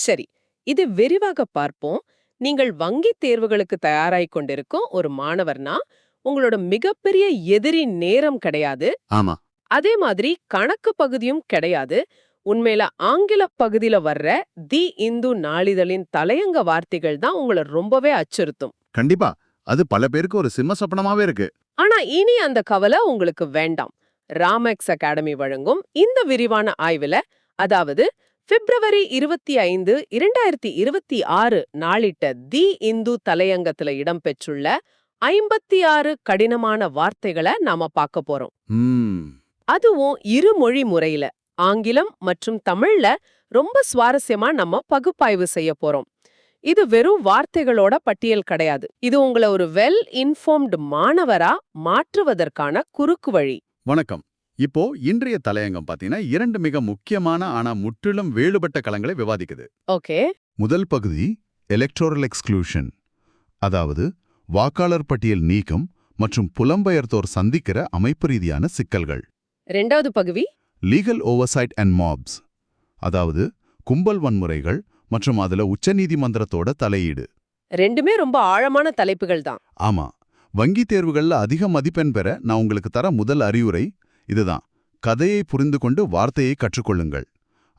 சரி, இது விரிவாக பார்ப்போம். நீங்கள் வங்கித் தேர்வுகளுக்கு தயாராகிக் கொண்டிருக்கும் ஒரு மாணவர்னா, உங்களோட மிகப்பெரிய எதிரி நேரம் கிடையாது. ஆமா. அதே மாதிரி கணக்கு பகுதியும் கிடையாது. உண்மையில ஆங்கில பகுதியில வர்ற தி இந்து நாளிதழின் தலையங்க வார்த்தைகள் தான் உங்களை ரொம்பவே அச்சுறுத்தும். கண்டிப்பா. அது பல பேருக்கு ஒரு சிம்ம சொப்பனமாவே இருக்கு. ஆனா இனி அந்த கவலை உங்களுக்கு வேண்டாம். ராமெக்ஸ் அகாடமி வழங்கும் இந்த விரிவான ஆய்வுல, அதாவது பிப்ரவரி 25, 2026 நாளிட்ட தி இந்து தலையங்கத்துல இடம்பெற்றுள்ள 56 கடினமான வார்த்தைகளை நாம பார்க்க போறோம். ம். அதுவும் இருமொழி முறையில, ஆங்கிலம் மற்றும் தமிழ்ல ரொம்ப சுவாரஸ்யமா நம்ம பகுப்பாய்வு செய்ய போறோம். இது வெறும் வார்த்தைகளோட பட்டியல் கிடையாது. இது உங்களை ஒரு வெல் இன்ஃபார்ம்டு மாணவரா மாற்றுவதற்கான குறுக்கு வழி. வணக்கம். இப்போ இன்றைய தலையங்கம் பாத்தீங்கன்னா 2 மிக முக்கியமான ஆனா முற்றிலும் வேறுபட்ட களங்களை விவாதிக்குது. ஓகே. முதல் பகுதி எலக்டோரல் எக்ஸ்க்ளூஷன், அதாவது வாக்காளர் பட்டியல் நீக்கம் மற்றும் புலம்பெயர்த்தோர் சந்திக்கிற அமைப்பு ரீதியான சிக்கல்கள். ரெண்டாவது பகுதி லீகல் ஓவர்சைட் அண்ட் மாப்ஸ், அதாவது கும்பல் வன்முறைகள் மற்றும் அதுல உச்சநீதிமன்றத்தோட தலையீடு. ரெண்டுமே ரொம்ப ஆழமான தலைப்புகள் தான். ஆமா. வங்கி தேர்வுகள்ல அதிக மதிப்பெண் பெற நான் உங்களுக்கு தர முதல் அறிவுரை இதுதான்: கதையை புரிந்து கொண்டு வார்த்தையை கற்றுக்கொள்ளுங்கள்.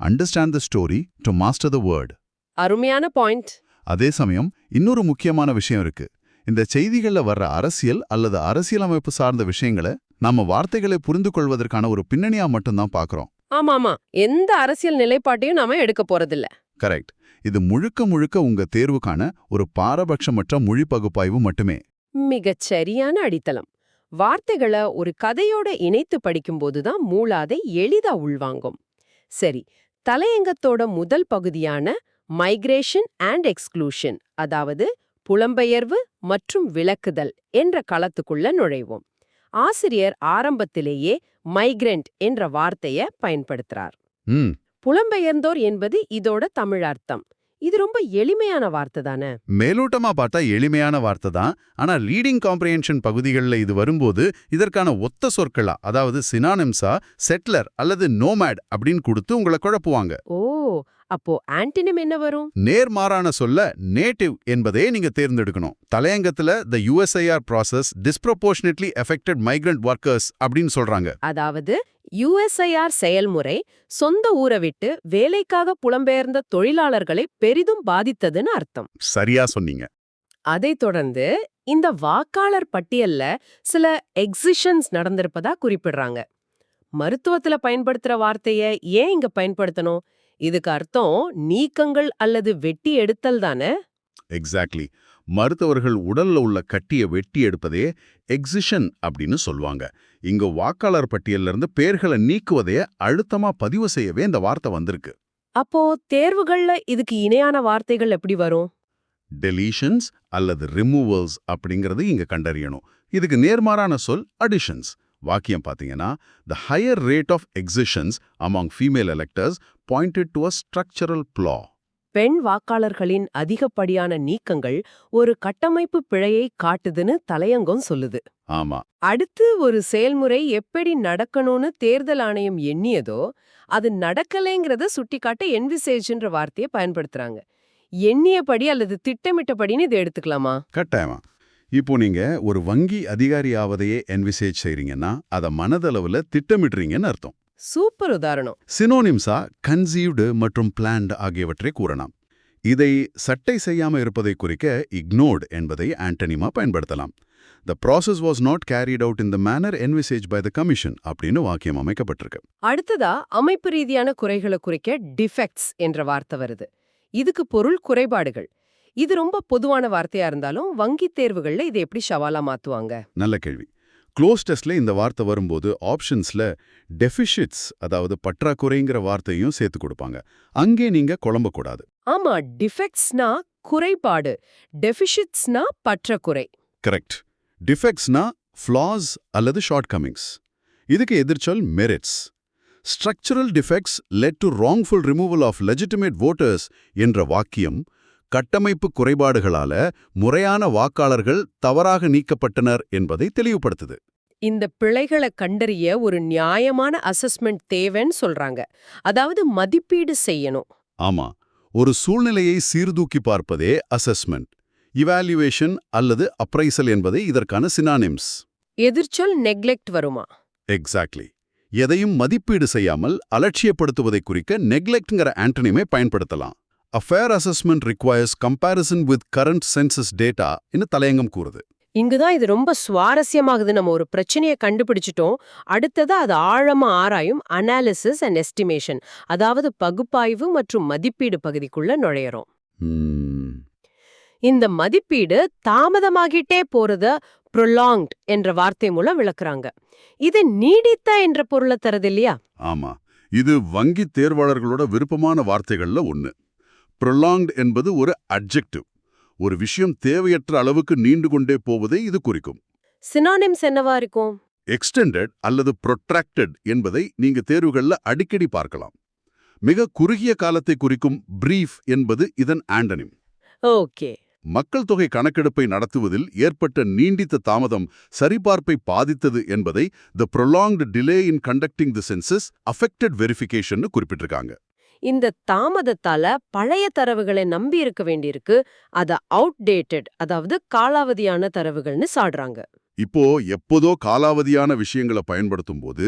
Understand the story to master the word. அருமையான பாயிண்ட். அதே சமயம் இன்னொரு முக்கியமான விஷயம் இருக்கு. இந்த செய்திகள்ல வர்ற அரசியல் அல்லது அரசியலமைப்பு சார்ந்த விஷயங்களை நாம வார்த்தைகளை புரிந்து கொள்வதற்கான ஒரு பின்னணியா மட்டும்தான் பார்க்கறோம். ஆமாமா, எந்த அரசியல் நிலைப்பாட்டையும் நாம எடுக்க போறதில்ல. கரெக்ட். இது முழுக்க முழுக்க உங்க தேர்வுக்கான ஒரு பாரபட்சமற்ற மொழி பகுப்பாய்வு மட்டுமே. மிகச் சரியான அடித்தளம். வார்த்தைகளை ஒரு கதையோட இணைத்து படிக்கும்போது தான் மூளாதை எளிதா உள்வாங்கும். சரி, தலையங்கத்தோட முதல் பகுதியான மைக்ரேஷன் அண்ட் எக்ஸ்க்ளூஷன், அதாவது புலம்பெயர்வு மற்றும் விலக்குதல் என்ற களத்துக்குள்ள நுழைவோம். ஆசிரியர் ஆரம்பத்திலேயே மைக்ரெண்ட் என்ற வார்த்தைய பயன்படுத்துறார். புலம்பெயர்ந்தோர் என்பது இதோட தமிழ் அர்த்தம். இது ரொம்ப எளிமையான வார்த்தை தானே? மேலோட்டமா பார்த்தா எளிமையான வார்த்தை தான். ஆனா ரீடிங் காம்ப்ரிஹென்ஷன் பகுதிகளில் இது வரும்போது இதற்கான ஒத்த சொற்களா, அதாவது சினானிம்ஸா செட்லர் அல்லது நோமேட் அப்படின்னு கொடுத்து உங்களை குழப்புவாங்க. ஓ, அப்போ ஆன்டினிம் என்ன வரும்? நேர்மாறான சொல்ல நேட்டிவ் என்பதே நீங்க தேர்ந்தெடுக்கணும். தலையங்கத்துல the USIR process disproportionately affected migrant workers அப்படின்னு சொல்றாங்க. அதாவது USIR செயல்முறை சொந்த ஊரை விட்டு வேலைக்காக புலம்பெயர்ந்த தொழிலாளர்களை பெரிதும் பாதித்ததுன்னு அர்த்தம். சரியா சொன்னீங்க. அதைத் தொடர்ந்து இந்த வாக்காளர் பட்டியல்ல சில எக்ஸிஷன்ஸ் நடந்திருப்பதா குறிப்பிடுறாங்க. மருத்துவத்துல பயன்படுத்துற வார்த்தைய ஏன் இங்க பயன்படுத்தணும்? இதுக்கு அர்த்தம் நீக்கங்கள் அல்லது வெட்டி எடுத்தல் தானே? எக்ஸாக்ட்லி. மருத்துவர்கள் உடல்ல உள்ள கட்டிய வெட்டி எடுப்பதே எக்ஸிஷன் அப்படின்னு சொல்லுவாங்க. இங்க வாக்காளர் பட்டியல்ல இருந்து பேர்களை நீக்குவதைய அழுத்தமா பதிவு செய்யவே இந்த வார்த்தை வந்திருக்கு. அப்போ தேர்வுகள்ல இதுக்கு இணையான வார்த்தைகள் எப்படி வரும்? டெலீஷன்ஸ் அல்லது ரிமூவல்ஸ் அப்படிங்கறது இங்க கண்டறியணும். இதுக்கு நேர்மாறான சொல் அடிஷன்ஸ். வாக்கியம் பாத்தீங்கன்னா, the higher rate of excisions among female electors pointed to a structural flaw. பெண் வாக்காளர்களின் அதிகப்படியான நீக்கங்கள் ஒரு கட்டமைப்பு பிழையை காட்டுதுன்னு தலையங்கம் சொல்லுது. ஆமா. அடுத்து ஒரு செயல்முறை எப்படி நடக்கணும்னு தேர்தல் ஆணையம் எண்ணியதோ அது நடக்கலைங்கிறத சுட்டிக்காட்ட என்விசேஜ்ன்ற வார்த்தையை பயன்படுத்துறாங்க. எண்ணியபடி அல்லது திட்டமிட்டபடின்னு இதை எடுத்துக்கலாமா? கட்டாயமா. இப்போ நீங்க ஒரு வங்கி அதிகாரி ஆவதையே என்விசேஜ் செய்றீங்கன்னா அதை மனதளவுல திட்டமிடுறீங்கன்னு அர்த்தம். சூப்பர் உதாரணம். சினோனிம்ஸா கன்சீவ்டு மற்றும் பிளான்ட் ஆகியவற்றை கூறலாம். இதை சட்டை செய்யாம இருப்பதை குறிக்க இக்னோர்ட் என்பதை ஆண்டனிமா பயன்படுத்தலாம். The process was not carried out in the manner envisaged by the commission அப்படின்னு வாக்கியம் அமைக்கப்பட்டிருக்கு. அடுத்ததா அமைப்பு ரீதியான குறைகளை குறிக்க டிஃபெக்ட்ஸ் என்ற வார்த்தை வருது. இதுக்கு பொருள் குறைபாடுகள். இது ரொம்ப பொதுவான வார்த்தையா இருந்தாலும் வங்கி தேர்வுகள்ல இதை எப்படி சவாலா மாத்துவாங்க? நல்ல கேள்வி. க்ளோஸ் டெஸ்ட்ல இந்த வார்த்தை வரும்போது ஆப்ஷன்ஸ்ல டெஃபிஷிட்ஸ், அதாவது பற்றாக்குறைங்கிற வார்த்தையும் சேர்த்து கொடுப்பாங்க. அங்கே நீங்க குழம்பக்கூடாது. ஆமா, டிஃபெக்ட்ஸ்னா குறைபாடு, டெஃபிஷிட்ஸ்னா பற்றாக்குறை. கரெக்ட். டிஃபெக்ட்ஸ்னா ஃப்ளாஸ் அல்லது ஷார்ட் கமிங்ஸ். இதுக்கு எதிர்ச்சொல் merits. Structural defects led to wrongful removal of legitimate voters என்ற வாக்கியம் கட்டமைப்பு குறைபாடுகளால முறையான வாக்காளர்கள் தவறாக நீக்கப்பட்டனர் என்பதை தெளிவுபடுத்துது. இந்த பிழைகளை கண்டறிய ஒரு நியாயமான அசஸ்மெண்ட் தேவைன்னு சொல்றாங்க. அதாவது மதிப்பீடு செய்யணும். ஆமா. ஒரு சூழ்நிலையை சீர்தூக்கி பார்ப்பதே அசஸ்மெண்ட். இவாலுவேஷன் அல்லது அப்ரைசல் என்பதே இதற்கான சினானிம்ஸ். எதிர்ச்சொல் நெக்லெக்ட் வருமா? எக்ஸாக்ட்லி. எதையும் மதிப்பீடு செய்யாமல் அலட்சியப்படுத்துவதை குறிக்க நெக்லெக்ட்ங்கிற ஆண்டனிமை பயன்படுத்தலாம். A fair assessment requires comparison with current census data ன்னு தலையங்கம் கூறுது. இங்குதான் இது ரொம்ப சுவாரஸ்யமாகுது. நம்ம ஒரு பிரச்சனையை கண்டுபிடிச்சிட்டோம், அடுத்தது அது ஆழமா ஆராயும் அனாலிசிஸ் அண்ட் எஸ்டிமேஷன், அதாவது பகுப்பாய்வு மற்றும் மதிப்பீடு பகுதிக்குள்ள நுழையறோம். இந்த மதிப்பீடு தாமதமாகிட்டே போறத prolonged என்ற வார்த்தை மூலம் விளக்குறாங்க. இது நீடித்த என்ற பொருளை தருது இல்லையா? ஆமா, இது வங்கி தேர்வாளர்களோட விருப்பமான வார்த்தைகள்ல ஒண்ணு. prolonged என்பது ஒரு அட்ஜெக்டிவ். ஒரு விஷயம் தேவையற்ற அளவுக்கு நீண்டு கொண்டே போவதை இது குறிக்கும். சினானிம்ஸ் என்னவா இருக்கும்? எக்ஸ்டெண்டட் அல்லது protracted என்பதை நீங்க தேர்வுகள்ல அடிக்கடி பார்க்கலாம். மிக குறுகிய காலத்தை குறிக்கும் பிரீஃப் என்பது இதன் ஆண்டனிம். ஓகே. மக்கள் தொகை கணக்கெடுப்பை நடத்துவதில் ஏற்பட்ட நீண்டித்த தாமதம் சரிபார்ப்பை பாதித்தது என்பதை the prolonged delay in conducting the census affected verification குறிப்பிட்டிருக்காங்க. இந்த தாமதத்தால பழைய தரவுகளை நம்பி இருக்க வேண்டியிருக்கு. அத அவுட்டேட்டட், அதாவது காலாவதியான தரவுகள்னு சாடுறாங்க. இப்போ எப்போதோ காலாவதியான விஷயங்களை பயன்படுத்தும் போது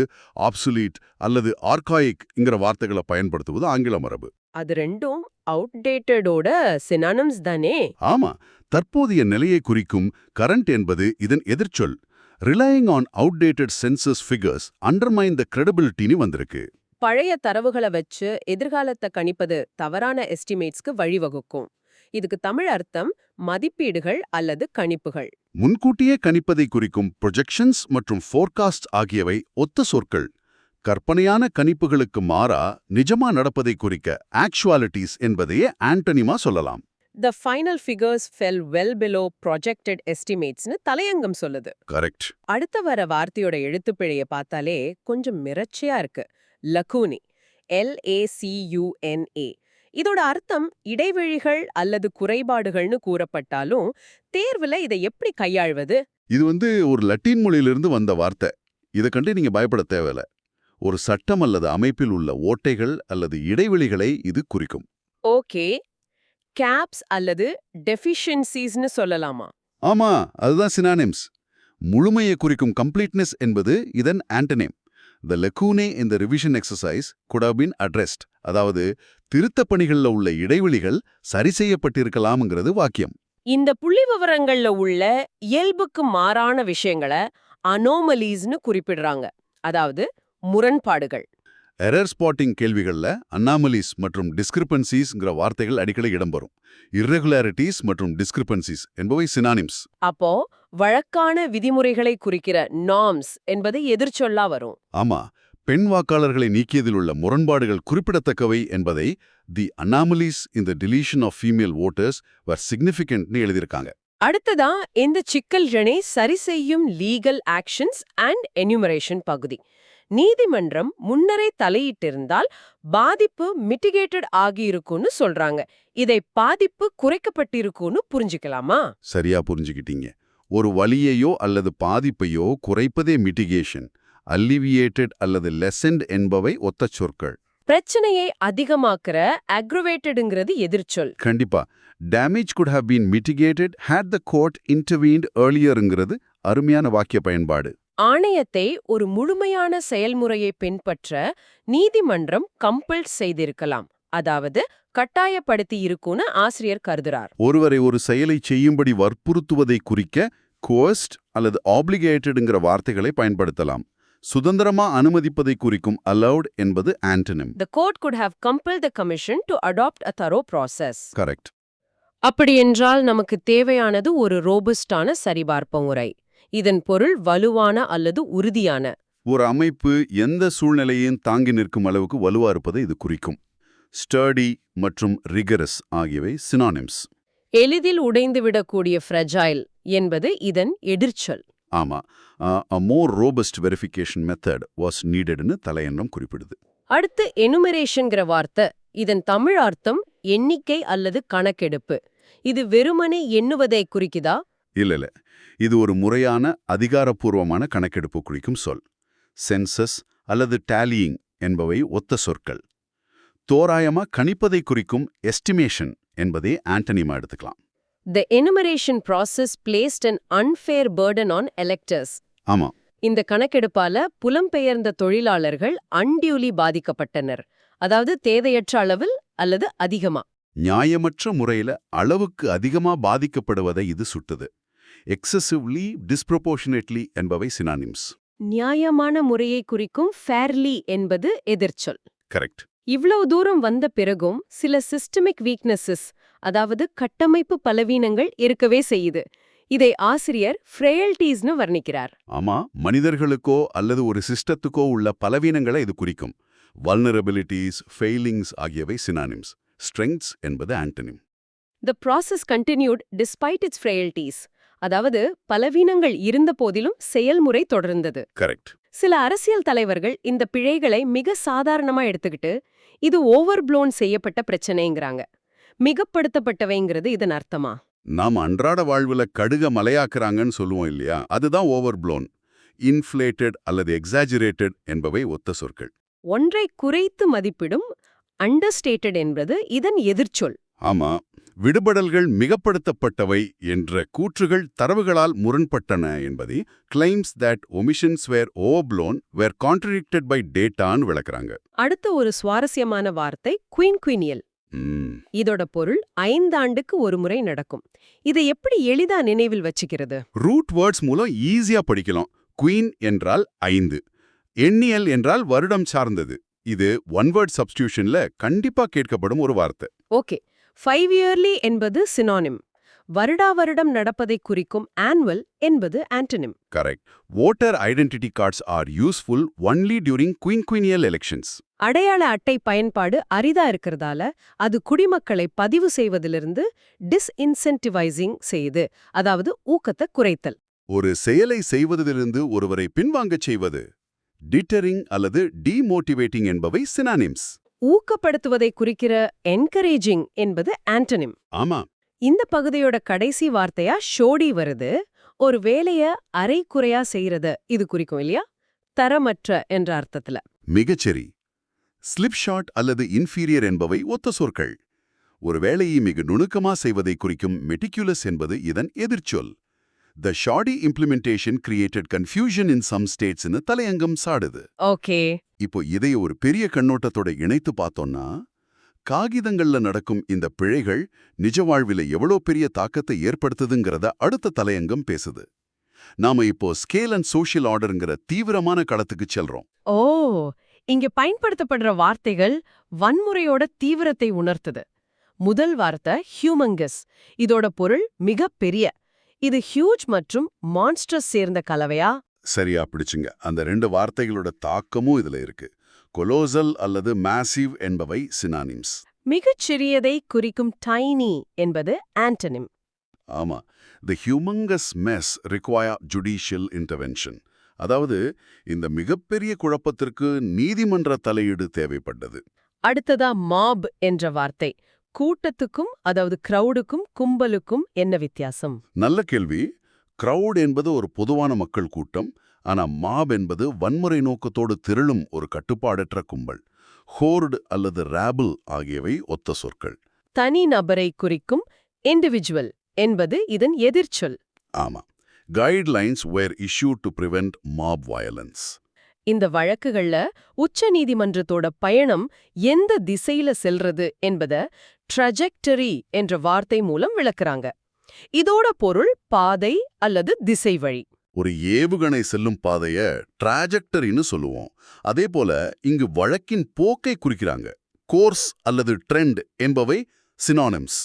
ஆப்சுலீட் அல்லது ஆர்காயிக்ங்கிற வார்த்தைகளை பயன்படுத்துவது ஆங்கில மரபு. அது ரெண்டும் அவுட்டேட்டடோட சினானிம்ஸ் தானே? ஆமா, தற்போதைய நிலையை குறிக்கும் கரண்ட் என்பது இதன் எதிர்ச்சொல். Relying on outdated census figures undermine the கிரெடிபிலிட்டின்னு வந்திருக்கு. பழைய தரவுகளை வச்சு எதிர்காலத்தை கணிப்பது தவறான எஸ்டிமேட்ஸ்க்கு வழிவகுக்கும். இதுக்கு தமிழ் அர்த்தம் மதிப்பீடுகள் அல்லது கணிப்புகள். முன்கூட்டியே கணிப்பதை குறிக்கும் ப்ரொஜெக்ஷன்ஸ் மற்றும் ஃபோர்காஸ்ட் ஆகியவை ஒத்த சொற்கள். கற்பனையான கணிப்புகளுக்கு மாறா நிஜமா நடப்பதை குறிக்க ஆக்சுவாலிட்டிஸ் என்பதையே ஆண்டனிமா சொல்லலாம். The final figures fell well below projected estimatesனு தலையங்கம் சொல்லுது. கரெக்ட். அடுத்த வர வார்த்தையோட எழுத்துப்பிழைய பார்த்தாலே கொஞ்சம் மிரட்சியா இருக்கு. லக்கூனி, LACUNA. இதோட அர்த்தம் இடைவெளிகள் அல்லது குறைபாடுகள்னு கூறப்பட்டாலும் தேர்வுல இதை எப்படி கையாள்வது? இது ஒரு லத்தீன் மொழியிலிருந்து வந்த வார்த்தை. இதை கண்டு நீங்க பயப்பட தேவையில்ல. ஒரு சட்டம் அல்லது அமைப்பில் உள்ள ஓட்டைகள் அல்லது இடைவெளிகளை இது குறிக்கும். ஓகே. கேப்ஸ் அல்லது டெஃபிஷியன்சிஸ்னு சொல்லலாமா? ஆமா, அதுதான் சினானிம்ஸ். முழுமையை குறிக்கும் கம்ப்ளீட்னஸ் என்பது இதன் antonym. The lacunae in the revision exercise could have been addressed. அதாவது திருத்தப் பணிகள்ல உள்ள இடைவெளிகள் சரி செய்யப்பட்டிருக்கலாம்ங்கிறது வாக்கியம். இந்த புள்ளிவிவரங்கள்ல உள்ள இயல்புக்கு மாறான விஷயங்களை அனோமலிஸ்னு குறிப்பிடுறாங்க, அதாவது முரண்பாடுகள். எரர் ஸ்பாட்டிங் கேள்விகள்ல அனாமலிஸ் மற்றும் டிஸ்கிரிபன்சிஸ்ங்கிற வார்த்தைகள் அடிக்கடி இடம்பெறும். இர்ரெகுலாரிட்டிஸ் மற்றும் டிஸ்கிரிபன்சிஸ் என்பவை சினானிம்ஸ். அப்போ வழக்கான விதிமுறைகளை குறிக்கிற நார்ம்ஸ் என்பது எதிர்ச்சொல்லா வரும். ஆமா, பெண் வாக்காளர்களை நீக்கியதில் உள்ள முரண்பாடுகள் குறிப்பிடத்தக்கவை என்பதை the anomalies in the deletion of female voters were சிக்னிஃபிகன்ட்னு எழுதியிருக்காங்க. அடுத்ததா இந்த சிக்கல்களை சரி செய்யும் லீகல் ஆக்ஷன்ஸ் அண்ட் என்யூமரேஷன் பகுதி. நீதிமன்றம் முன்னரே தலையிட்டிருந்தால் பாதிப்பு மிட்டிகேட்டட் ஆகியிருக்கும்னு சொல்றாங்க. இதை பாதிப்பு குறைக்கப்பட்டிருக்கும்னு புரிஞ்சுக்கலாமா? சரியா புரிஞ்சுக்கிட்டீங்க. ஒரு வலியையோ அல்லது பாதிப்பையோ குறைப்பதே மிட்டிகேஷன். அல்லிவியேட்டட் அல்லது லெசன்ட் என்பவை ஒத்த சொற்கள். பிரச்சனையை அதிகமாக்குற அக்ரவேட்டட்ங்கிறது எதிர்ச்சொல். கண்டிப்பா. Damage could have been mitigated had the court intervened earlierங்கிறது அருமையான வாக்கிய பயன்பாடு. ஆணையத்தை ஒரு முழுமையான செயல்முறையை பின்பற்ற நீதிமன்றம் கம்பல் செய்திருக்கலாம், அதாவது கட்டாயப்படுத்தி இருக்கும்னு ஆசிரியர் கருதுறார். ஒருவரை ஒரு செயலை செய்யும்படி வற்புறுத்துவதை குறிக்க coerced அல்லது obligatedங்கிற வார்த்தைகளை பயன்படுத்தலாம். சுதந்திரமா அனுமதிப்பதை குறிக்கும் allowed என்பது antonym. The court could have compelled the commission to adopt a thorough process. Correct. அப்படியென்றால் நமக்கு தேவையானது ஒரு ரோபஸ்டான சரிபார்ப்பு முறை. இதன் பொருள் வலுவான அல்லது உறுதியான. ஒரு அமைப்பு எந்த சூழ்நிலையையும் தாங்கி நிற்கும் அளவுக்கு வலுவா இருப்பதை இது குறிக்கும். ஸ்டர்டி மற்றும் ரிகரஸ் ஆகியவை சினானிம்ஸ். எளிதில் உடைந்துவிடக்கூடிய ஃப்ரெஜைல் என்பது இதன் எதிர்ச்சொல். ஆமா, a more robust verification method was neededன்னு தலையங்கம் குறிப்பிடுது. அடுத்து எனுமரேஷன்கிற வார்த்தை. இதன் தமிழ் அர்த்தம் எண்ணிக்கை அல்லது கணக்கெடுப்பு. இது வெறுமனே எண்ணுவதை குறிக்குதா? இல்ல, இது ஒரு முறையான அதிகாரப்பூர்வமான கணக்கெடுப்பு குறிக்கும் சொல். சென்சஸ் அல்லது டாலியிங் என்பவை ஒத்த சொற்கள். தோராயமா கணிப்பதை குறிக்கும் எஸ்டிமேஷன் என்பதே ஆண்டனிமா எடுத்துக்கலாம். The enumeration process placed an unfair burden on electors. ஆமா, இந்த கணக்கெடுப்பால புலம்பெயர்ந்த தொழிலாளர்கள் unduly பாதிக்கப்பட்டனர். அதாவது தேவையற்ற அளவில் அல்லது அதிகமா. நியாயமற்ற முறையில அளவுக்கு அதிகமா பாதிக்கப்படுவதை இது சுட்டுது. எக்ஸசிவ்லி, டிஸ்ப்ரொபோர்ஷனேட்லி என்பவை சினானிம்ஸ். நியாயமான முறையை குறிக்கும் fairly என்பது எதிர்ச்சொல். கரெக்ட். இவ்வளவு தூரம் வந்த பிறகும் சில சிஸ்டமிக் வீக்னஸஸ், அதாவது கட்டமைப்பு பலவீனங்கள் இருக்கவே செய்யுது. இதை ஆசிரியர் ஃப்ரெயல்டீஸ்னு வர்ணிக்கிறார். ஆமா, மனிதர்களுக்கோ அல்லது ஒரு சிஸ்டத்துக்கோ உள்ள பலவீனங்களை இது குறிக்கும். வல்னரபிலிட்டிஸ், ஃபெயிலிங்ஸ் ஆகியவை சினானிம்ஸ். ஸ்ட்ரெங்த்ஸ் என்பது antonym. The process continued despite its frailties. அதாவது பலவீனங்கள் இருந்த போதிலும் செயல்முறை தொடர்ந்தது. கரெக்ட். சில அரசியல் தலைவர்கள் இந்த பிழைகளை மிக சாதாரணமா எடுத்துக்கிட்டு இது ஓவர்ப்ளோன் செய்யப்பட்ட பிரச்சனைங்கிறாங்க. மிகப்படுத்தப்பட்டவைங்கிறது இதன் அர்த்தமா? நாம் அன்றாட வாழ்வுல கடுக மலையாக்குறாங்கன்னு சொல்லுவோம் இல்லையா, அதுதான் ஓவர்ப்ளோன். இன்ஃப்ளேட்டட் அல்லது எக்ஸாஜரேட்டட் என்பவை ஒத்த சொற்கள். ஒன்றை குறைத்து மதிப்பிடும் அண்டர்ஸ்டேட்டட் என்பது இதன் எதிர்ச்சொல். ஆமா, விடுபடல்கள் மிகப்படுத்தப்பட்டவை என்ற கூற்றுகள் தரவுகளால் முரண்பட்டன என்பதை claims that omissions were overblown were contradicted by dataன்னு விளக்குறாங்க. அடுத்த ஒரு சுவாரஸ்யமான வார்த்தை குயின்குயினியல். இதோட பொருள் 5 ஆண்டுக்கு ஒரு முறை நடக்கும். இதை எப்படி எளிதா நினைவில் வச்சுக்கிறது? ரூட் வேர்ட்ஸ் மூலம் ஈஸியா படிக்கலாம். குயின் என்றால் 5, எண்ணியல் என்றால் வருடம் சார்ந்தது. இது ஒன் வேர்ட் சப்ஸ்டியூஷன்ல கண்டிப்பா கேட்கப்படும் ஒரு வார்த்தை. ஓகே, 5 இயர்லி என்பது சினானிம். வருடா வருடம் நடப்பதை குறிக்கும் ஆனுவல் என்பது antonym. Correct. voter identity cards are useful only during quinquennial elections. அடையாள அட்டை பயன்பாடு அரிதா இருக்கிறதால அது குடிமக்களை பதிவு செய்வதிலிருந்து டிஸ்இன்சென்டிவைசிங் செய்யுது, அதாவது ஊக்கத்தை குறைத்தல். ஒரு செயலை செய்வதிலிருந்து ஒருவரை பின்வாங்கச் செய்வது, டிட்டரிங் அல்லது டிமோட்டிவேட்டிங் என்பவை சினானிம்ஸ். ஊக்கப்படுத்துவதை குறிக்கிற என்கரேஜிங் என்பது ஆண்டனிம். ஆமா, இந்த பகுதியோட கடைசி வார்த்தையா ஷோடி வருது. ஒரு வேலைய அரைக்குறையா செய்யறது இது குறிக்கும் இல்லையா, தரமற்ற என்ற அர்த்தத்துல. மிகச்சரி. ஸ்லிப் ஷாட் அல்லது இன்ஃபீரியர் என்பவை ஒத்த சொற்கள். ஒரு வேலையை மிக நுணுக்கமா செய்வதை குறிக்கும் மெட்டிகுலஸ் என்பது இதன் எதிர்ச்சொல். The shoddy implementation created confusion in some states-னு தலையங்கம் சாடுது. ஓகே, இப்போ இதை ஒரு பெரிய கண்ணோட்டத்தோட இணைத்து பார்த்தோம்னா, காகிதங்கள்ல நடக்கும் இந்த பிழைகள் நிஜ வாழ்வில எவ்வளோ பெரிய தாக்கத்தை ஏற்படுத்துதுங்கிறத அடுத்த தலையங்கம் பேசுது. நாம இப்போ ஸ்கேல் அண்ட் சோஷியல் ஆர்டருங்கிற தீவிரமான களத்துக்கு செல்றோம். ஓ, இங்க பயன்படுத்தப்படுற வார்த்தைகள் வன்முறையோட தீவிரத்தை உணர்த்துது. முதல் வார்த்தை ஹியூமங்கஸ். இதோட பொருள் மிக பெரிய. இது ஹியூஜ் மற்றும் மான்ஸ்டர்ஸ் சேர்ந்த கலவையா? சரியா பிடிச்சுங்க. அந்த 2 வார்த்தைகளோட தாக்கமும் இதுல இருக்கு. கொலோசல் அல்லது மேசிவ் என்பவை சினானிம்ஸ். மிகச் சிறியதை குறிக்கும் டைனி என்பது ஆண்டனிம். ஆமா, the humongous mess require judicial intervention. அதாவது இந்த மிகப்பெரிய குழப்பத்திற்கு நீதிமன்ற தலையீடு தேவைப்பட்டது. அடுத்ததா மாப் என்ற வார்த்தை. கூட்டத்துக்கும் அதாவது கிரவுடுக்கும் கும்பலுக்கும் என்ன வித்தியாசம்? நல்ல கேள்வி. கிரவுட் என்பது ஒரு பொதுவான மக்கள் கூட்டம். ஆனா மாப் என்பது வன்முறை நோக்கத்தோடு திரளும் ஒரு கட்டுப்பாடற்ற கும்பல். ஹோர்டு அல்லது ராபிள் ஆகியவை ஒத்த சொற்கள். தனி நபரை குறிக்கும் இண்டிவிஜுவல் என்பது இதன் எதிர்ச்சொல். ஆமா, guidelines were issued to prevent mob violence. இந்த வழக்குகள்ல உச்ச நீதிமன்றத்தோட பயணம் எந்த திசையில செல்றது என்பத ட்ரஜெக்டரி என்ற வார்த்தை மூலம் விளக்குறாங்க. இதோட பொருள் பாதை அல்லது திசை வழி. ஒரு ஏவுகணை செல்லும் பாதைய டிராஜெக்டரின்னு சொல்லுவோம். அதே போல இங்கு வழக்கின் போக்கை குறிக்கிறாங்க. கோர்ஸ் அல்லது ட்ரெண்ட் என்பவை சினானிம்ஸ்.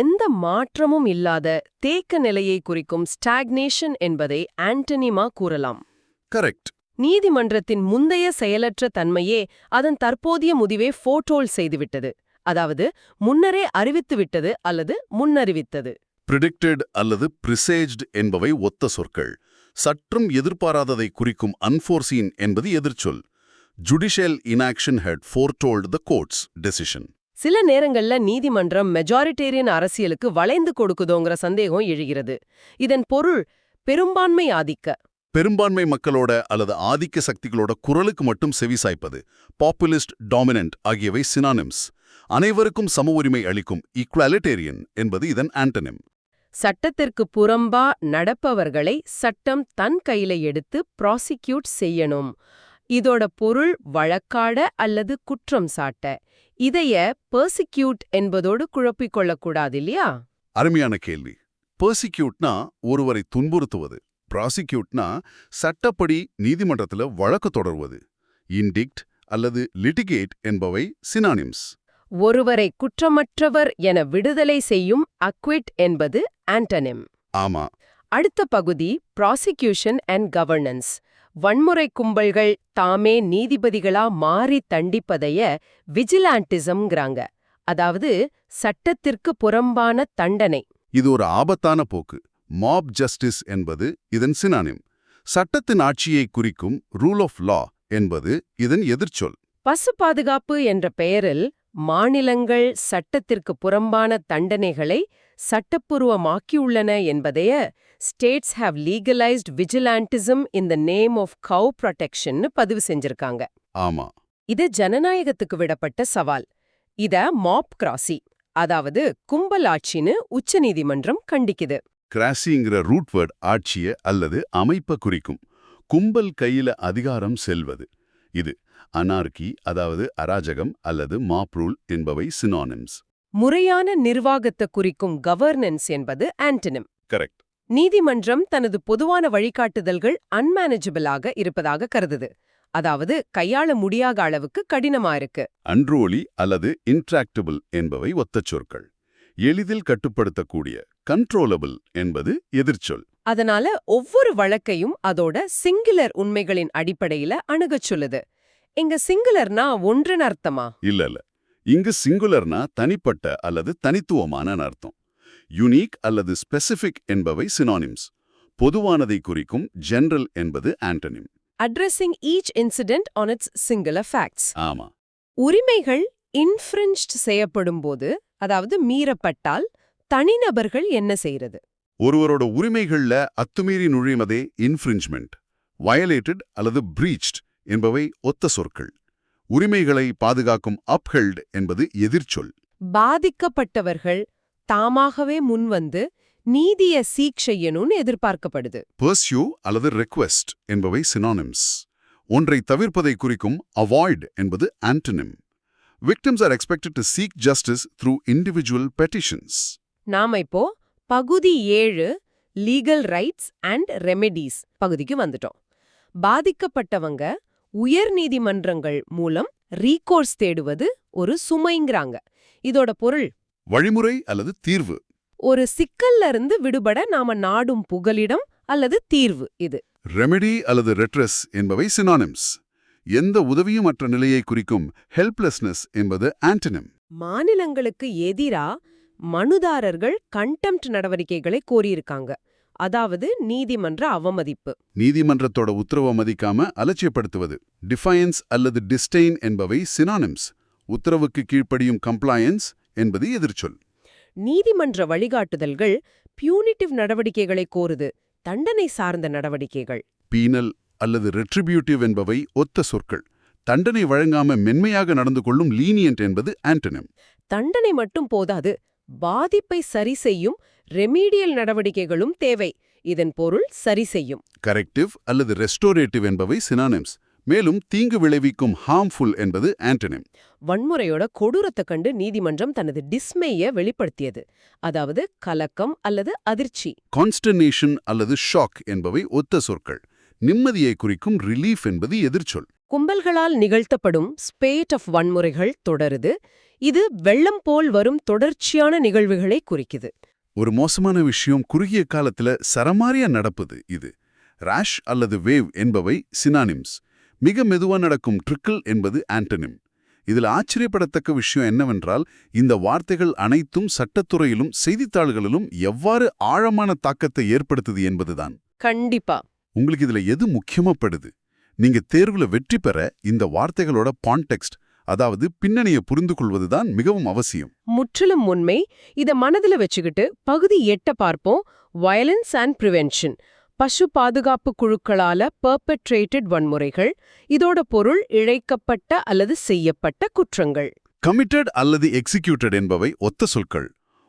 எந்த மாற்றமும் இல்லாத தேக்க நிலையை குறிக்கும் ஸ்டாக்னேஷன் என்பதை ஆண்டனிமா கூறலாம். கரெக்ட். நீதிமன்றத்தின் முந்தைய செயலற்ற தன்மையே அதன் தற்போதைய முடிவை ஃபோர்டோல் செய்துவிட்டது, அதாவது முன்னரே அறிவித்துவிட்டது அல்லது முன்னறிவித்தது. பிரிடிக்டட் அல்லது பிரிசேஜ்ட் என்பவை ஒத்த சொற்கள். சற்றும் எதிர்பாராததை குறிக்கும் அன்ஃபோர்சீன் என்பது எதிர்ச்சொல். Judicial inaction had foretold the court's decision. சில நேரங்கள்ல நீதிமன்றம் மெஜாரிட்டேரியன் அரசியலுக்கு வளைந்து கொடுக்குதோங்கிற சந்தேகம் எழுகிறது. இதன் பொருள் பெரும்பான்மை ஆதிக்க. பெரும்பான்மை மக்களோட அல்லது ஆதிக்க சக்திகளோட குரலுக்கு மட்டும் செவிசாய்ப்பது, பாப்புலிஸ்ட் டாமினன்ட் ஆகியவை சினானிம்ஸ். அனைவருக்கும் சம உரிமை அளிக்கும் ஈக்குவாலிட்டேரியன் என்பது இதன் ஆண்டனிம். சட்டத்திற்கு புறம்பா நடப்பவர்களை சட்டம் தன் கையில எடுத்து ப்ராசிக்யூட் செய்யணும். இதோட பொருள் வழக்காட அல்லது குற்றம் சாட்ட. இதைய பெர்சிக்யூட் என்பதோடு குழப்பிக் கொள்ளக்கூடாது இல்லையா? அருமையான கேள்வி. பெர்சிக்யூட்னா ஒருவரை துன்புறுத்துவது, ப்ராசிக்யூட்னா சட்டப்படி நீதிமன்றத்துல வழக்கு தொடர்வது. இன்டிக்ட் அல்லது லிட்டிகேட் என்பவை சினானிம்ஸ். ஒருவரை குற்றமற்றவர் என விடுதலை செய்யும் அக்விட் என்பது ஆண்டனிம். ஆமா. அடுத்த பகுதி ப்ராசிக்யூஷன் அண்ட் கவர்னன்ஸ். வன்முறை கும்பல்கள் தாமே நீதிபதிகளா மாறி தண்டிப்பதைய விஜிலாண்டிசம்ங்கிறாங்க. அதாவது சட்டத்திற்கு புறம்பான தண்டனை. இது ஒரு ஆபத்தான போக்கு. மாப் ஜஸ்டிஸ் என்பது இதன் சினானிம். சட்டத்தின் ஆட்சியை குறிக்கும் ரூல் ஆஃப் லா என்பது இதன் எதிர்ச்சொல். பசு பாதுகாப்பு என்ற பெயரில் மாநிலங்கள் சட்டத்திற்கு புறம்பான தண்டனைகளை சட்டப்பூர்வமாக்கியுள்ளன என்பதைய states have legalised vigilantism in the name of cow ப்ரொடெக்ஷன்னு பதிவு செஞ்சிருக்காங்க. ஆமா. இது ஜனநாயகத்துக்கு விடப்பட்ட சவால். இத மாப் கிராசி, அதாவது கும்பல் ஆட்சின்னு உச்சநீதிமன்றம் கண்டிக்குது. கிராசிங்கிற ரூட் வேர்ட் ஆட்சிய அல்லது அமைப்ப குறிக்கும். கும்பல் கையில அதிகாரம் செல்வது. இது அனார்கி, அதாவது அராஜகம் அல்லது மாப் ரூல் என்பவை சினானிம்ஸ். முறையான நிர்வாகத்தை குறிக்கும் கவர்னன்ஸ் என்பது ஆண்டனிம். கரெக்ட். நீதிமன்றம் தனது பொதுவான வழிகாட்டுதல்கள் அன்மேனேஜபிளாக இருப்பதாக கருதுது. அதாவது கையாள முடியாத அளவுக்கு கடினமா இருக்கு. அன்ரோலி அல்லது இன்ட்ராக்டபிள் என்பவை ஒத்தச் சொற்கள். எளிதில் கட்டுப்படுத்தக்கூடிய கண்ட்ரோலபிள் என்பது எதிர்ச்சொல். அதனால ஒவ்வொரு வழக்கையும் அதோட சிங்குலர் உண்மைகளின் அடிப்படையில அணுகச் சொல்லுது. இங்க சிங்குலர்னா ஒன்றுன்னு அர்த்தமா? இல்ல. இங்கு சிங்குலர்னா தனிப்பட்ட அல்லது தனித்துவமான அர்த்தம். யுனிக் அல்லது ஸ்பெசிபிக் என்பவை சினானிம்ஸ். பொதுவானதை குறிக்கும் ஜெனரல் என்பது antonym. Addressing each incident on it's singular facts. ஆமா. உரிமைகள் இன்ஃப்ரிஞ்ச்ட் செய்யப்படும்போது, அதாவது மீறப்பட்டால் தனிநபர்கள் என்ன செய்யறது? ஒருவரோட உரிமைகள்ல அத்துமீறி நுழைவதே இன்ஃப்ரிஞ்ச்மெண்ட். வயலேட்டட் அல்லது பிரீச்ட் என்பவை ஒத்த சொற்கள். உரிமைகளை பாதுகாக்கும் அப்ஹெல்ட் என்பது எதிர்ச்சொல். பாதிக்கப்பட்டவர்கள் தாமாகவே முன்வந்து நீதிய சீக் செய்யணும்னு எதிர்பார்க்கப்படுது. பர்சியூ அல்லது ரெக்வெஸ்ட் என்பவை சினானிம்ஸ். ஒன்றை தவிர்ப்பதை குறிக்கும் அவாய்ட் என்பது antonym. Victims are expected to seek justice through individual petitions. நாம இப்போ பகுதி 7 லீகல் ரைட்ஸ் அண்ட் ரெமெடிஸ் பகுதிக்கு வந்துட்டோம். பாதிக்கப்பட்டவங்க உயர் நீதிமன்றங்கள் மூலம் ரீகோர்ஸ் தேடுவது ஒரு சுமைங்கிறாங்க. இதோட பொருள் வழிமுறை அல்லது தீர்வு. ஒரு சிக்கல்ல இருந்து விடுபட நாம நாடும் புகலிடம் அல்லது தீர்வு. இது ரெமெடி அல்லது ரெட்ரெஸ் என்பவை சினானிம்ஸ். எந்த உதவியும் அற்ற நிலையை குறிக்கும் ஹெல்ப்லெஸ்னஸ் என்பது ஆண்டனிம். மாநிலங்களுக்கு எதிரா மனுதாரர்கள் கண்டெம்ப்ட் நடவடிக்கைகளை கோரியிருக்காங்க. அதாவது நீதிமன்ற அவமதிப்பு. நீதிமன்றத்தோட உத்தரவை மதிக்காம அலட்சியப்படுத்துவது. டிஃபயன்ஸ் அல்லது டிஸ்டெயின் என்பவை சினானிம்ஸ். உத்தரவுக்கு கீழ்ப்படியும் கம்ப்ளாயன்ஸ் என்பது எதிர்ச்சொல். நீதிமன்ற வழிகாட்டுதல்கள் பியூனிட்டிவ் நடவடிக்கைகளை கோருது, தண்டனை சார்ந்த நடவடிக்கைகள். பீனல் அல்லது ரெட்ரிபியூட்டிவ் என்பவை ஒத்த சொற்கள். தண்டனை வழங்காம மென்மையாக நடந்து கொள்ளும் லீனியன்ட் என்பது ஆண்டனிம். தண்டனை மட்டும் போதாது, பாதிப்பை சரி செய்யும் ரெமீடியல் நடவடிக்கைகளும் தேவை. இதன் பொருள் சரி செய்யும். கரெக்டிவ் அல்லது ரெஸ்டோரேட்டிவ் என்பவை சினானிம்ஸ். மேலும் தீங்கு விளைவிக்கும் ஹார்ம்ஃபுல் என்பது ஆண்டனிம். வன்முறையோட கொடூரத்தை கண்டு நீதிமன்றம் தனது டிஸ்மேய வெளிப்படுத்தியது. அதாவது கலக்கம் அல்லது அதிர்ச்சி. கான்ஸ்டர்னேஷன் அல்லது ஷாக் என்பவை ஒத்த சொற்கள். நிம்மதியை குறிக்கும் ரிலீஃப் என்பது எதிர்ச்சொல். கும்பல்களால் நிகழ்த்தப்படும் ஸ்பேட் ஆஃப் வன்முறைகள் தொடருது. இது வெள்ளம் போல் வரும் தொடர்ச்சியான நிகழ்வுகளை குறிக்குது. ஒரு மோசமான விஷயம் குறுகிய காலத்துல சரமாரியா நடப்புது. இது ராஷ் அல்லது வேவ் என்பவை சினானிம்ஸ். மிக மெதுவா நடக்கும் ட்ரிக்கிள் என்பது ஆண்டனிம். இதுல ஆச்சரியப்படத்தக்க விஷயம் என்னவென்றால், இந்த வார்த்தைகள் அனைத்தும் சட்டத்துறையிலும் செய்தித்தாள்களிலும் எவ்வாறு ஆழமான தாக்கத்தை ஏற்படுத்துது என்பதுதான். கண்டிப்பா. உங்களுக்கு இதுல எது முக்கியமாப்படுது? நீங்க தேர்வுல வெற்றி பெற இந்த வார்த்தைகளோட கான்டெக்ஸ்ட், அதாவது பின்னணியை புரிந்து கொள்வதுதான் மிகவும் அவசியம். முற்றிலும் உண்மை. இத மனதில் வச்சுக்கிட்டு பகுதி 8 பார்ப்போம். Violence and prevention. பசு பாதுகாப்பு குழுக்களால பெர்பெட்ரேட்டட் வன்முறைகள். இதோட பொருள் இழைக்கப்பட்ட அல்லது செய்யப்பட்ட குற்றங்கள். கமிட்டட் அல்லது எக்ஸிக்யூட்டட் என்பவை ஒத்த சொற்கள்.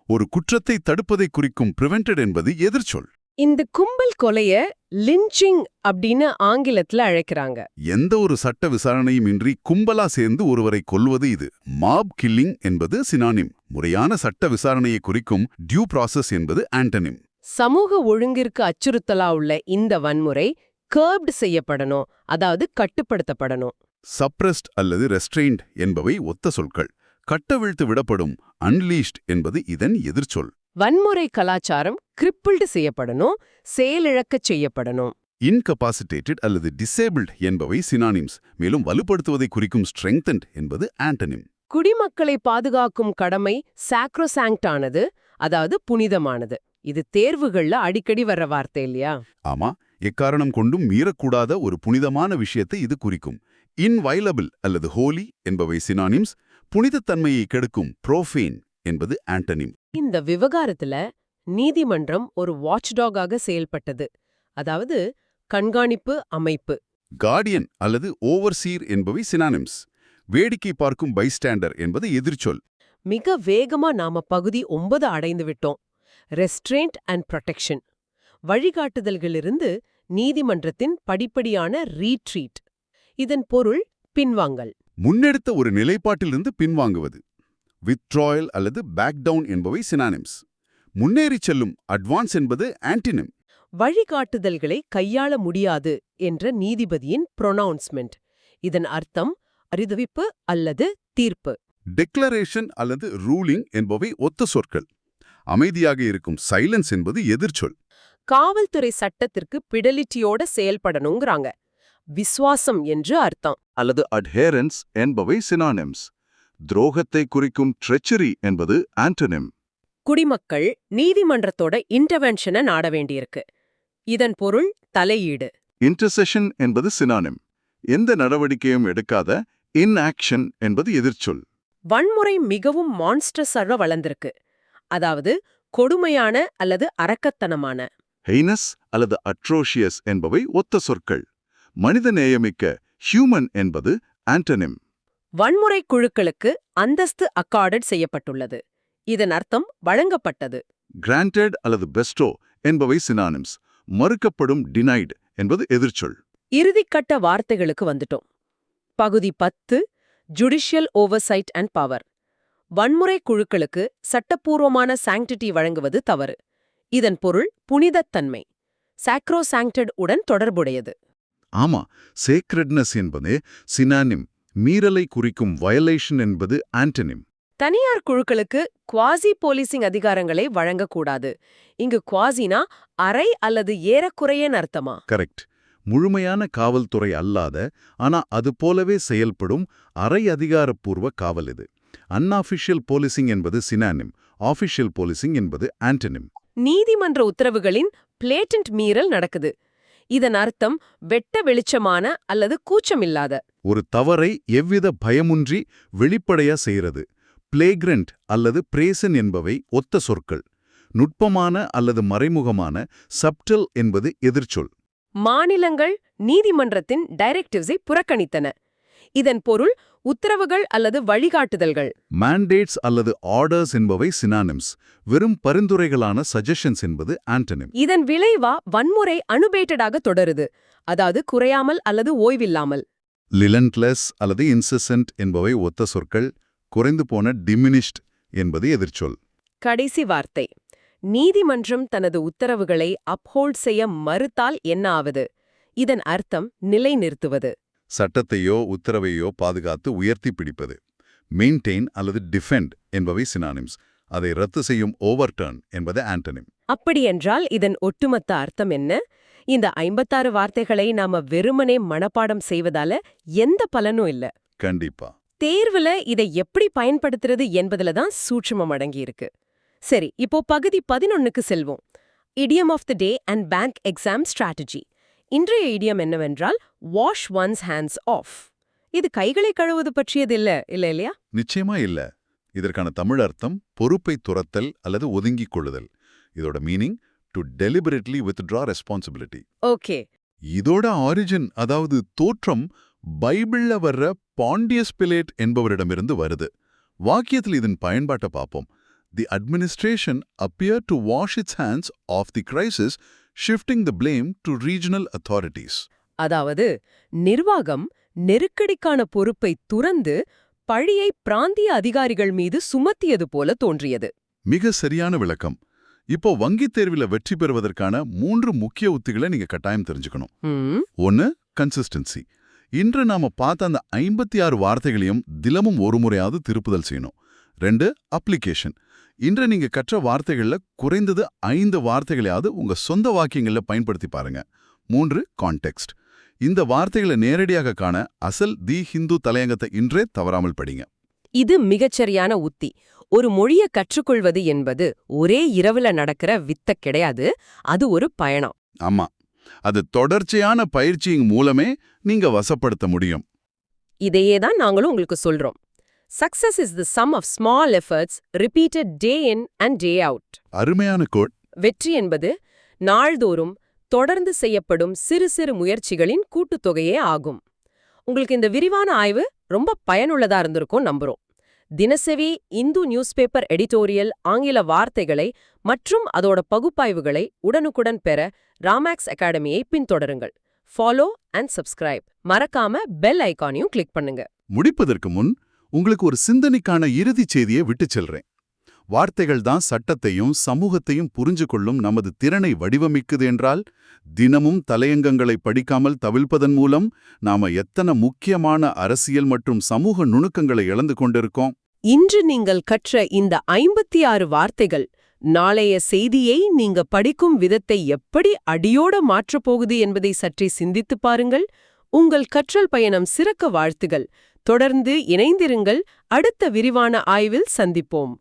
ஒரு குற்றத்தை தடுப்பதை குறிக்கும் பிரிவென்டட் என்பது எதிர்ச்சொல். இந்த கும்பல் கொலைய லிஞ்சிங் அப்படின்னு ஆங்கிலத்துல அழைக்கிறாங்க. எந்த ஒரு சட்ட விசாரணையும் இன்றி கும்பலா சேர்ந்து ஒருவரை கொல்வது இது. மாப் கில்லிங் என்பது சினானிம். முறையான சட்ட விசாரணையை குறிக்கும் டியூ ப்ராசஸ் என்பது ஆண்டனிம். சமூக ஒழுங்கிற்கு அச்சுறுத்தலா உள்ள இந்த வன்முறை கர்ப்டு செய்யப்படணும், அதாவது கட்டுப்படுத்தப்படணும். சப்ரஸ்ட் அல்லது ரெஸ்ட்ரெயின்ட் என்பவை ஒத்த சொற்கள். கட்டவிழ்த்து விடப்படும் அன்லீஷ்ட் என்பது இதன் எதிர்ச்சொல். வன்முறை கலாச்சாரம் கிரிப்பிள்டு செய்யப்படணும், செயலிழக்கச் செய்யப்படணும். இன்கபாசிட்டேட்டட் அல்லது டிசேபிள்ட் என்பவை சினானிம்ஸ். மேலும் வலுப்படுத்துவதை குறிக்கும் ஸ்ட்ரெங்தன்ட் என்பது ஆண்டனிம். குடிமக்களை பாதுகாக்கும் கடமை சாக்ரோசாங்க்ட் ஆனது, அதாவது புனிதமானது. இது தேர்வுகள்ல அடிக்கடி வர்ற வார்த்தை இல்லையா? ஆமா, எக்காரணம் கொண்டும் மீறக்கூடாத ஒரு புனிதமான விஷயத்தை இது குறிக்கும். இன்வைலபிள் அல்லது ஹோலி என்பவை சினானிம்ஸ். புனிதத்தன்மையை கெடுக்கும் ப்ரோஃபேன் என்பது ஆண்டனிம். இந்த விவகாரத்துல நீதிமன்றம் ஒரு வாட்ச்டாகாக செயல்பட்டது, அதாவது கண்காணிப்பு அமைப்பு. கார்டியன் அல்லது ஓவர்சீர் என்பவை சினானிம்ஸ். வேடிக்கை பார்க்கும் பைஸ்டாண்டர் என்பது எதிர்ச்சொல். மிக வேகமா நாம பகுதி 9 அடைந்து விட்டோம். Restraint and protection. வழிகாட்டுதல்களிலிருந்து நீதிமன்றத்தின் படிப்படியான ரீட்ரீட். இதன் பொருள் பின்வாங்கல். முன்னெடுத்த ஒரு நிலைப்பாட்டிலிருந்து பின்வாங்குவது. வித்ட்ராயல் அல்லது பேக்டவுன் என்பவை சினானிம்ஸ். முன்னேறிச் செல்லும் அட்வான்ஸ் என்பது ஆன்டினிம். வழிகாட்டுதல்களை கையாள முடியாது என்ற நீதிபதியின் ப்ரொனவுன்ஸ்மெண்ட். இதன் அர்த்தம் அறிவிப்பு அல்லது தீர்ப்பு. டெக்ளரேஷன் அல்லது ரூலிங் என்பவை ஒத்த சொற்கள். அமைதியாக இருக்கும் சைலன்ஸ் என்பது எதிர்ச்சொல். காவல்துறை சட்டத்திற்கு பிடலிட்டியோட செயல்படணுங்கிறாங்க. விசுவாசம் என்று அர்த்தம். அல்லது அட்ஹேரன்ஸ் என்பவை சினானிம்ஸ். துரோகத்தை குறிக்கும் ட்ரெச்சரி என்பது ஆண்டனிம். குடிமக்கள் நீதிமன்றத்தோட இன்டர்வென்ஷனை நாட வேண்டியிருக்கு. இதன் பொருள் தலையீடு. இன்டர்செஷன் என்பது சினானிம். எந்த நடவடிக்கையும் எடுக்காத இன்ஆக்ஷன் என்பது எதிர்ச்சொல். வன்முறை மிகவும் மான்ஸ்டர்ஸாக வளர்ந்திருக்கு, அதாவது கொடுமையான அல்லது அரக்கத்தனமான. ஹெய்னஸ் அல்லது அட்ரோஷியஸ் என்பவை ஒத்த சொற்கள். மனித நேயமிக்க ஹியூமன் என்பது ஆண்டனிம். வன்முறை குழுக்களுக்கு அந்தஸ்து அக்கார்டட் செய்யப்பட்டுள்ளது. இதன் அர்த்தம் வழங்கப்பட்டது. கிராண்டட் அல்லது பெஸ்டோ என்பவை சினானிம்ஸ். மறுக்கப்படும் டினைட் என்பது எதிர்ச்சொல். இறுதிக்கட்ட வார்த்தைகளுக்கு வந்துட்டோம். பகுதி 10 ஜுடிஷியல் ஓவர்சைட் அண்ட் பவர். வன்முறை குழுக்களுக்கு சட்டப்பூர்வமான சாங்டிட்டி வழங்குவது தவறு. இதன் பொருள் புனிதத்தன்மை. சாக்ரோசாங்க்டட் உடன் தொடர்புடையது. ஆமா, சேக்ரெட்னஸ் என்பது சினானிம். மீறலை குறிக்கும் வயலேஷன் என்பது ஆண்டனிம். தனியார் குழுக்களுக்கு குவாசி போலீசிங் அதிகாரங்களை வழங்கக்கூடாது. இங்கு குவாசினா அரை அல்லது ஏறக்குறையன்னு அர்த்தமா? கரெக்ட். முழுமையான காவல்துறை அல்லாத, ஆனா அது போலவே செயல்படும் அரை அதிகாரப்பூர்வ காவல் இது. அன்ஆஃபிஷியல் போலீசிங் என்பது சினானிம். ஆஃபிஷியல் போலீசிங் என்பது ஆண்டனிம். நீதிமன்ற உத்தரவுகளின் பிளேட்டன்ட் மீறல் நடக்குது. இதன் அர்த்தம் வெட்ட வெளிச்சமான அல்லது கூச்சமில்லாத ஒரு தவறை எவ்வித பயமுன்றி வெளிப்படையா செய்யறது. பிளேக்ரண்ட் அல்லது பிரேசன் என்பவை ஒத்த சொற்கள். நுட்பமான அல்லது மறைமுகமான சப்டல் என்பது எதிர்ச்சொல். மாநிலங்கள் நீதிமன்றத்தின் டைரக்டிவ்ஸை புறக்கணித்தன. இதன் பொருள் உத்தரவுகள் அல்லது வழிகாட்டுதல்கள். மாண்டேட்ஸ் அல்லது ஆர்டர்ஸ் என்பவை சினானிம்ஸ். வெறும் பரிந்துரைகளான சஜஷன்ஸ் என்பது ஆண்டனிம். இதன் விளைவா வன்முறை அனுபேட்டடாக தொடருது, அதாவது குறையாமல் அல்லது ஓய்வில்லாமல். லிலன்ட்லெஸ் அல்லது இன்செசன்ட் என்பவை ஒத்த சொற்கள். குறைந்து போன டிமினிஷ்ட் என்பது எதிர்ச்சொல். கடைசி வார்த்தை. நீதிமன்றம் தனது உத்தரவுகளை அப்ஹோல்ட் செய்ய மறுத்தால் என்ன ஆவது? இதன் அர்த்தம் நிலைநிறுத்துவது. சட்டத்தையோ உத்தரவையோ பாதுகாத்து உயர்த்தி பிடிப்பது. மெயின்டெயின் அல்லது டிஃபெண்ட் என்பவை சினானிம்ஸ். அதை ரத்து செய்யும் ஓவர்டர்ன் என்பது ஆண்டனிம். அப்படியென்றால் இதன் ஒட்டுமொத்த அர்த்தம் என்ன? இந்த 56 வார்த்தைகளை நாம வெறுமனே மனப்பாடம் செய்வதால எந்த பலனும் இல்ல. கண்டிப்பா. தேர்வுல இதை எப்படி பயன்படுத்துறது என்பதுல தான் சூட்சுமம் அடங்கி இருக்கு. சரி, இப்போ பகுதி 11க்கு செல்வோம். Idiom of the day and bank exam strategy. இன்றைய இடியம் என்னவென்றால் வாஷ் ஒன்ஸ் ஹேண்ட்ஸ் ஆஃப். இது கைகளை கழுவது பற்றியது இல்லையா? நிச்சயமா இல்ல. இதற்கான தமிழ் அர்த்தம் பொறுப்பை துரத்தல் அல்லது ஒதுங்கிக் கொள்ளுதல். இதோட meaning to deliberately withdraw responsibility. Okay. இதோட ஆரிஜின், அதாவது தோற்றம், பைபிள்ல வர்ற பாண்டியஸ் பிலேட் என்பவரிடமிருந்து வருது. வாக்கியத்தில் இதன் பயன்பாட்டை பார்ப்போம். தி administration appeared to wash its hands of the crisis, shifting the blame to regional authorities. அதாவது நிர்வாகம் நெருக்கடிக்கான பொறுப்பை துறந்து பழியை பிராந்திய அதிகாரிகள் மீது சுமத்தியது போல தோன்றியது. மிக சரியான விளக்கம். இப்போ வங்கித் தேர்வில் வெற்றி பெறுவதற்கான 3 முக்கிய உத்திகளை நீங்க கட்டாயம் தெரிஞ்சுக்கணும். 1. கன்சிஸ்டன்சி. இன்று நாம பார்த்த அந்த 56 வார்த்தைகளையும் தினமும் ஒரு முறையாவது திருப்புதல் செய்யணும். 2. அப்ளிகேஷன். இன்று நீங்க கற்ற வார்த்தைகள்ல குறைந்தது 5 வார்த்தைகளையாவது உங்க சொந்த வாக்கியங்கள்ல பயன்படுத்தி பாருங்க. 3. கான்டெக்ஸ்ட். இந்த வார்த்தைகளை நேரடியாக காண அசல் தி ஹிந்து தலையங்கத்தை இன்றே தவறாமல் படிங்க. இது மிகச்சரியான உத்தி. ஒரு மொழியை கற்றுக்கொள்வது என்பது ஒரே இரவுல நடக்கிற வித்த கிடையாது. அது ஒரு பயணம். ஆமா, அது தொடர்ச்சியான பயிற்சியின் மூலமே நீங்க வசப்படுத்த முடியும். இதையே தான் நாங்களும் உங்களுக்கு சொல்றோம். Success is the sum of small efforts repeated day in and day out. அருமையான கோட். வெற்றி என்பது நாள்தோறும் தொடர்ந்து செய்யப்படும் சிறு சிறு முயற்சிகளின் கூட்டுத்தொகையே ஆகும். உங்களுக்கு இந்த விரிவான ஆய்வு ரொம்ப பயனுள்ளதா இருந்திருக்கும் நம்புறோம். தினசரி இந்து நியூஸ் பேப்பர் எடிட்டோரியல் ஆங்கில வார்த்தைகளை மற்றும் அதோட பகுப்பாய்வுகளை உடனுக்குடன் பெற ராமேக்ஸ் அகாடமியை பின்தொடருங்கள். Follow and subscribe. மறக்காம பெல் ஐகானையும் கிளிக் பண்ணுங்க. முடிப்பதற்கு முன் உங்களுக்கு ஒரு சிந்தனைக்கான இறுதிச் செய்தியை விட்டுச் செல்றேன். வார்த்தைகள் தான் சட்டத்தையும் சமூகத்தையும் புரிஞ்சு கொள்ளும் நமது திறனை வடிவமைக்குது என்றால், தினமும் தலையங்கங்களை படிக்காமல் தவிழ்ப்பதன் மூலம் நாம எத்தனை முக்கியமான அரசியல் மற்றும் சமூக நுணுக்கங்களை இழந்து கொண்டிருக்கோம். இன்று நீங்கள் கற்ற இந்த 56 வார்த்தைகள் நாளைய செய்தியை நீங்க படிக்கும் விதத்தை எப்படி அடியோட மாற்றப் போகுது என்பதை சற்றே சிந்தித்துப் பாருங்கள். உங்கள் கற்றல் பயணம் சிறக்க வாழ்த்துகள். தொடர்ந்து இணைந்திருங்கள். அடுத்த விரிவான ஆய்வில் சந்திப்போம்.